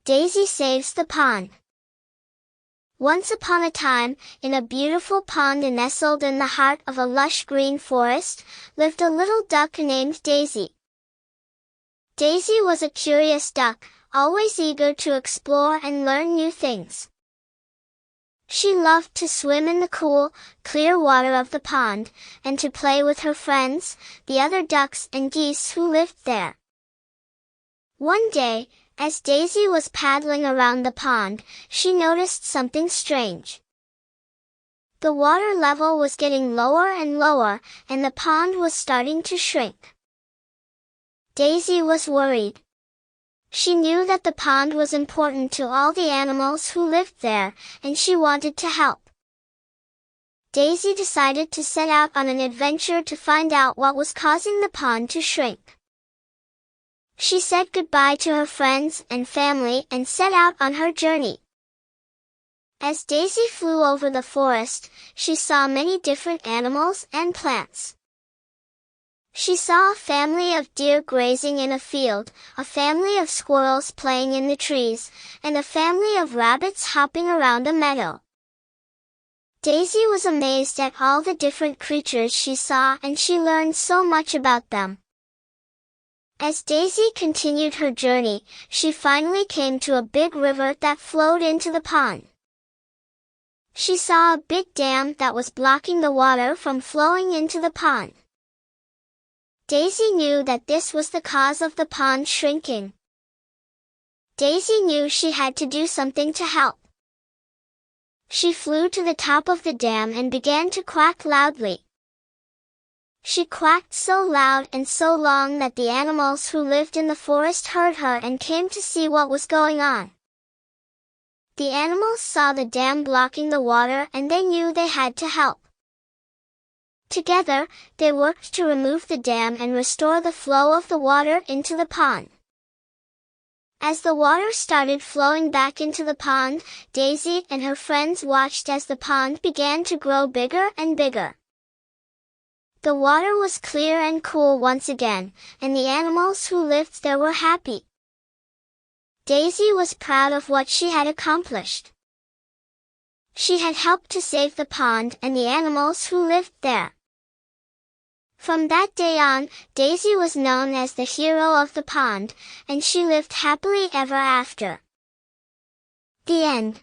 Daisy saves the pond. Once upon a time, in a beautiful pond nestled in the heart of a lush green forest, lived a little duck named Daisy. Daisy was a curious duck, always eager to explore and learn new things. She loved to swim in the cool, clear water of the pond, and to play with her friends, the other ducks and geese who lived there. One day, as Daisy was paddling around the pond, she noticed something strange. The water level was getting lower and lower, and the pond was starting to shrink. Daisy was worried. She knew that the pond was important to all the animals who lived there, and she wanted to help. Daisy decided to set out on an adventure to find out what was causing the pond to shrink. She said goodbye to her friends and family and set out on her journey. As Daisy flew over the forest, she saw many different animals and plants. She saw a family of deer grazing in a field, a family of squirrels playing in the trees, and a family of rabbits hopping around a meadow. Daisy was amazed at all the different creatures she saw, and she learned so much about them. As Daisy continued her journey, she finally came to a big river that flowed into the pond. She saw a big dam that was blocking the water from flowing into the pond. Daisy knew that this was the cause of the pond shrinking. Daisy knew she had to do something to help. She flew to the top of the dam and began to quack loudly. She quacked so loud and so long that the animals who lived in the forest heard her and came to see what was going on. The animals saw the dam blocking the water and they knew they had to help. Together, they worked to remove the dam and restore the flow of the water into the pond. As the water started flowing back into the pond, Daisy and her friends watched as the pond began to grow bigger and bigger. The water was clear and cool once again, and the animals who lived there were happy. Daisy was proud of what she had accomplished. She had helped to save the pond and the animals who lived there. From that day on, Daisy was known as the hero of the pond, and she lived happily ever after. The end.